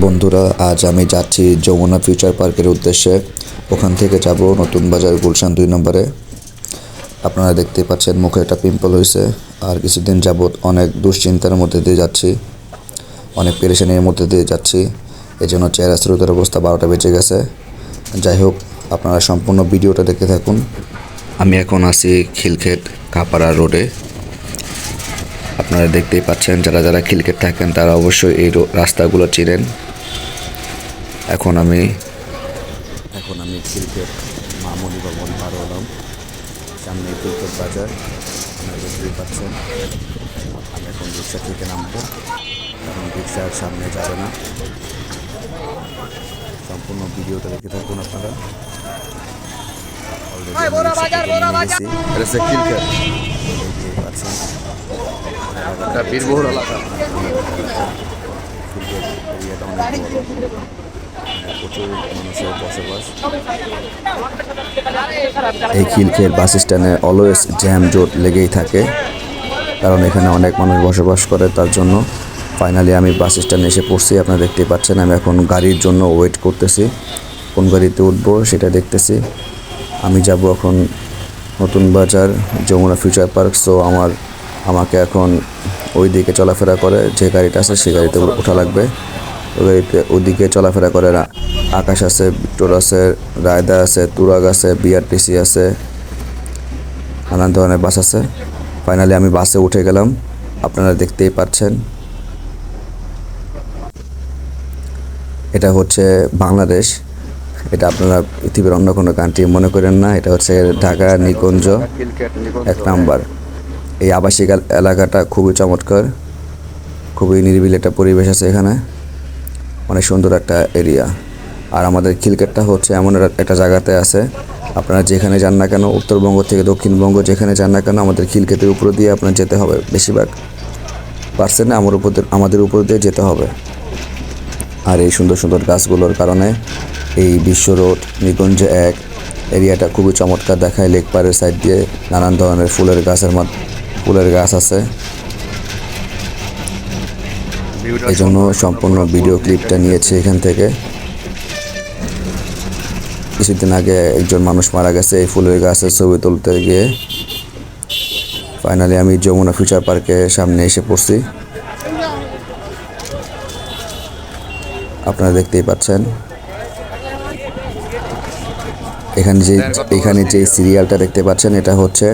বন্ধুরা, আজ আমি যাচ্ছি যমুনা ফিউচার পার্কের উদ্দেশ্যে। ওখান থেকে যাব নতুন বাজার গুলশান 2 নম্বরে। আপনারা দেখতে পাচ্ছেন মুখে একটা পিম্পল হয়েছে। আর কিছুদিন যাবৎ অনেক দুশ্চিন্তার মধ্যে দিয়ে যাচ্ছি, অনেক পেরেশানির মধ্যে দিয়ে যাচ্ছি। এই জন্য চেহারা স্রোতের অবস্থা 12টা বেজে গেছে। যাই হোক, আপনারা সম্পূর্ণ ভিডিওটা দেখতে থাকুন। আমি এখন আছি খিলক্ষেত কাপাড়া রোডে। আপনারা দেখতেই পাচ্ছেন, যারা যারা খিলক্ষেত থাকেন তারা অবশ্যই এই রাস্তাগুলো চিনেন। এখন আমি খিলক্ষেত মামুনি ভবন পার হলাম। সামনে খিলক্ষেত বাজার, আপনারা দেখতেই পাচ্ছেন। আমি এখন রিক্সা থেকে নামবো, কারণ রিক্সার সামনে যাবে না। সম্পূর্ণ ভিডিওটা দেখে থাকুন আপনারা। বীরবহুল এলাকা। এরিয়াটা অনেক বড়, প্রচুর মানুষের বসবাস। এই খিলক্ষেত বাস স্ট্যান্ডে অলওয়েজ জ্যাম জোট লেগেই থাকে, কারণ এখানে অনেক মানুষ বসবাস করে। তার জন্য ফাইনালি আমি বাস স্ট্যান্ডে এসে পড়ছি। আপনারা দেখতেই পাচ্ছেন, আমি এখন গাড়ির জন্য ওয়েট করতেছি, কোন গাড়িতে উঠবো সেটা দেখতেছি। আমি যাব এখন নতুন বাজার যমুনা ফিউচার পার্ক। সো আমাকে এখন ওই দিকে চলাফেরা করে যে গাড়িটা আছে সেই গাড়িতে ওঠা লাগবে। ওই গাড়িতে ওদিকে চলাফেরা করে আকাশ আছে, ভিক্টোর আছে, রায়দা আছে, তুরাগ আছে, বিআরটিসি আছে, নানান ধরনের বাস আছে। ফাইনালি আমি বাসে উঠে গেলাম, আপনারা দেখতেই পাচ্ছেন। এটা হচ্ছে বাংলাদেশ, এটা আপনারা পৃথিবীর অন্য কোনো কান্ট্রি মনে করেন না। এটা হচ্ছে ঢাকা নিকুঞ্জ 1 নাম্বার। এই আবাসিক এলাকাটা খুবই চমৎকার, খুবই নিরিবিলি একটা পরিবেশ আছে এখানে, অনেক সুন্দর একটা এরিয়া। আর আমাদের খিলক্ষেতটা হচ্ছে এমন একটা জায়গাতে আছে, আপনারা যেখানে যান না কেন, উত্তরবঙ্গ থেকে দক্ষিণবঙ্গ যেখানে যান না কেন, আমাদের খিলক্ষেতের উপর দিয়ে আপনার যেতে হবে। বেশিরভাগ পার্সেন্টে আমাদের উপর দিয়ে যেতে হবে। আর এই সুন্দর সুন্দর গাছগুলোর কারণে এই বিশ্ব রোড নিকুঞ্জ 1 এরিয়াটা খুবই চমৎকার দেখায়। লেক পাড়ের সাইড দিয়ে নানান ধরনের ফুলের গাছ আছে। এই জন্য সম্পূর্ণ ভিডিও ক্লিপটা নিয়েছি এখান থেকে। কিছুদিন আগে একজন মানুষ মারা গেছে এই ফুলের গাছের ছবি তুলতে গিয়ে। ফাইনালি আমি যমুনা ফিউচার পার্কের সামনে এসে পড়ছি, আপনারা দেখতেই পাচ্ছেন। এখানে যে সিরিয়ালটা দেখতে পাচ্ছেন, এটা হচ্ছে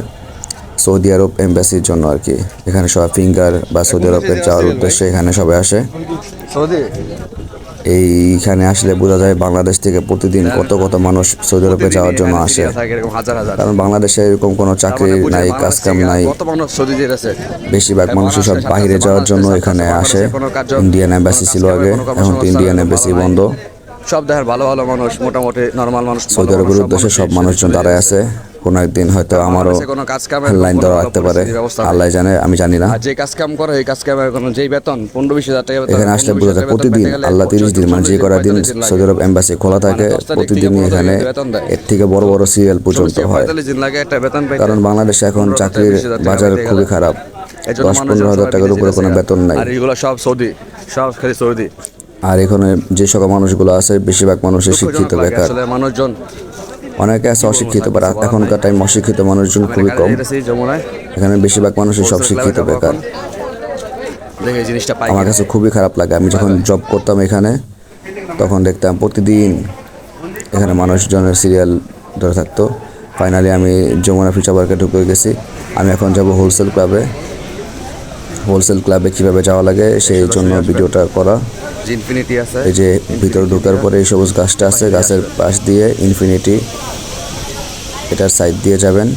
সৌদি আরব এম্বাসির জন্য আর কি। এখানে সবাই ফিঙ্গার বা সৌদি আরবের যাওয়ার উদ্দেশ্যে এখানে সবাই আসে। এইখানে আসলে বোঝা যায় বাংলাদেশ থেকে প্রতিদিন কত কত মানুষ সৌদি আরবে যাওয়ার জন্য আসে। কারণ বাংলাদেশে এরকম কোনো চাকরি নাই, কাজ কাম নাই। বেশিরভাগ মানুষই সব বাইরে যাওয়ার জন্য এখানে আসে। ইন্ডিয়ান এম্বাসি ছিল আগে, এখন তো ইন্ডিয়ান এম্বাসি বন্ধ। সব দেখার ভালো ভালো মানুষ, মোটামুটি নরমাল মানুষ সৌদি আরবের উদ্দেশ্যে সব মানুষজন দাঁড়ায় আছে। কোনো একদিন হয়তো আমারও লাইন দেওয়া রাখতে পারে, আল্লাহ জানে, আমি জানি না। যে কাজ কাম করে এই কাজ কামের কোনো যেই বেতন 15-20 হাজার টাকা এখানে আসলে বোঝা যায় প্রতিদিন আল্লাহ 30 দিন, মানে যে করা দিন সৌদি আরব এম্বাসি খোলা থাকে প্রতিদিনই এখানে এর থেকে বড় বড় সিরিয়াল পর্যন্ত হয়। কারণ বাংলাদেশে এখন চাকরির বাজার খুবই খারাপ, 10-15 হাজার টাকার উপরে কোনো বেতন নাই। আর এগুলো সব সৌদি, সব খালি সৌদি। আর এখানে যে সকল মানুষগুলো আছে বেশিরভাগ মানুষই শিক্ষিত, বেকার। মানুষজন অনেকে আছে অশিক্ষিত, বা এখনকার টাইম অশিক্ষিত মানুষজন খুবই কম। এখানে বেশিরভাগ মানুষই সব শিক্ষিত, বেকার। আমার কাছে খুবই খারাপ লাগে। আমি যখন জব করতাম এখানে, তখন দেখতাম প্রতিদিন এখানে মানুষজনের সিরিয়াল ধরে থাকতো। ফাইনালি আমি যমুনা ফিউচার পার্কে ঢুকে গেছি। আমি এখন যাব হোলসেল ক্লাবে কীভাবে যাওয়া লাগে সেই জন্য ভিডিওটা করা। এই যে ভিতরে ঢোকার পরে এই সবুজ গাছটা আছে, গাছের পাশ দিয়ে ইনফিনিটি, এটার সাইড দিয়ে যাবেন।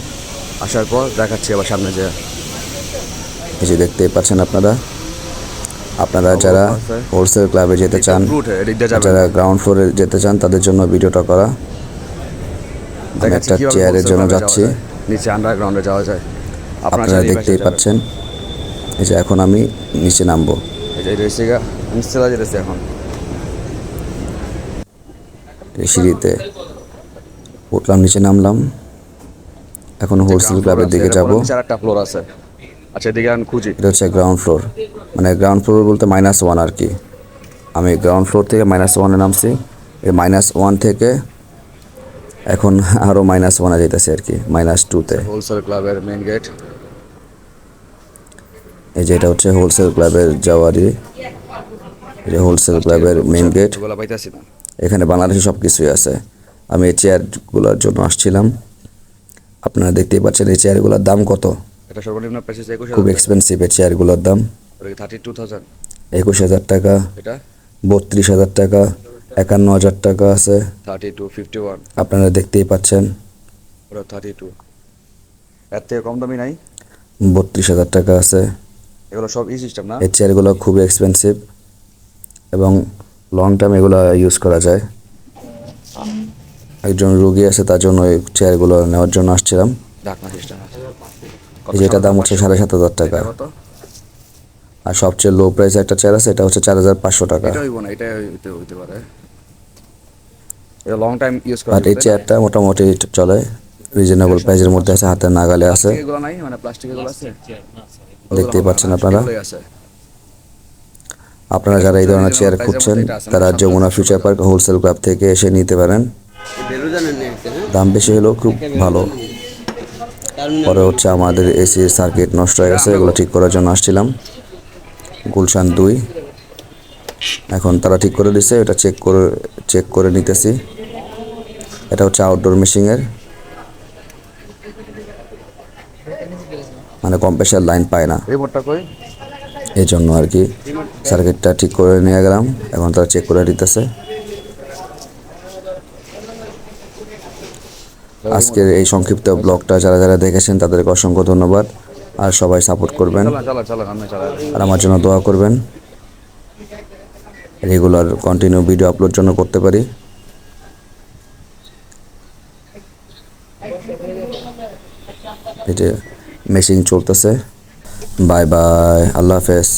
আসার পর দেখাচ্ছি আবার সামনে যে এই যে দেখতে পাচ্ছেন আপনারা যারা হোলসেল ক্লাবে যেতে চান, যারা গ্রাউন্ড ফ্লোরে যেতে চান, তাদের জন্য ভিডিওটা করা। আমি একটা চেয়ারের জন্য যাচ্ছি, নিচে আন্ডারগ্রাউন্ডে যাওয়া যায়। আপনারা দেখতেই পাচ্ছেন। এই যে এখন আমি নিচে নামবো। এখন এই সিঁড়িতে উঠলাম, নিচে নামলাম। এখন হোলসেল ক্লাবের দিকে যাব। একটা ফ্লোর আছে, আচ্ছা এদিকে আমি খুঁজি। এটা হচ্ছে গ্রাউন্ড ফ্লোর, মানে গ্রাউন্ড ফ্লোর বলতে -1 আর কি। আমি গ্রাউন্ড ফ্লোর থেকে -1-এ নামছি, এই -1 থেকে এখন আরও -1-এ যাইতেছি আর কি, -2-তে। হোলসেল ক্লাবের মেইন গেট। এই যে এটা হচ্ছে হোলসেল ক্লাবের যাওয়ারই, এই যে হোলসেল ক্লাবের মেইন গেট। এগুলো পাইতেছি না। এখানে বাংলাদেশে সব কিছুই আছে। আমি এই চেয়ারগুলোর জন্য আসছিলাম। আপনারা দেখতেই পাচ্ছেন এই চেয়ারগুলোর দাম কত, এটা সর্বনিম্ন প্রাইস 21,000 খুব এক্সপেন্সিভ এই চেয়ারগুলোর দাম। 32,000। 21,000 টাকা, এটা 32,000 টাকা, 51,000 টাকা আছে। 32, 51, আপনারা দেখতেই পাচ্ছেন ওটা 32। এর থেকে কম দামি নাই। 32,000 টাকা আছে। এগুলো সব ই সিস্টেম না? এই চেয়ারগুলো খুবই এক্সপেন্সিভ এবং লং টাইম এগুলো ইউজ করা যায়। একজন রোগী আছে, তার জন্য এই চেয়ারগুলো নেওয়ার জন্য আসছিলাম। ঢাকনা সিস্টেম আছে। এই যে এটার দাম হচ্ছে 7,500 টাকা। এটা কত? আর সবচেয়ে লো প্রাইস একটা চেয়ার আছে, এটা হচ্ছে 4,500 টাকা। এটা হইব না, এটা হইতে পারে। এটা লং টাইম ইউজ করা আর এই চেয়ারটা মোটামুটি চলে, রিজনেবল প্রাইসের মধ্যে আছে, হাতের নাগালে আছে। এগুলো নাই, মানে প্লাস্টিক এগুলো আছে। দেখতেই পাচ্ছেন আপনারা। এগুলোই আছে। আপনারা যারা এই ধরনের চেয়ার খুঁজছেন, তারা Jamuna future park wholesale club থেকে এসে নিতে পারেন। দাম বেশি হলেও খুব ভালো। পরে হচ্ছে আমাদের এসির সার্কিট নষ্ট হয়ে গেছে, এগুলো ঠিক করার জন্য আসছিলাম। গুলশান 2, এখন তারা ঠিক করে দিছে, এটা চেক করে নিতেছি। এটা হচ্ছে আউটডোর মেশিনের, মানে কম্প্রেসার লাইন পায় না, রিমোটটা কই? এই জন্য আর কি সার্কিটটা ঠিক করে নিয়ে গেলাম। এখন তারা চেক করে দিতেছে। আজকের এই সংক্ষিপ্ত ব্লগটা যারা যারা দেখেছেন তাদেরকে অসংখ্য ধন্যবাদ। আর সবাই সাপোর্ট করবেন চালা আমি চালাই। আর আমার জন্য দোয়া করবেন, রেগুলার কন্টিনিউ ভিডিও আপলোড জন্য করতে পারি। এই যে মেশিন চলতেছে। বাই বাই, আল্লাহ হাফেজ।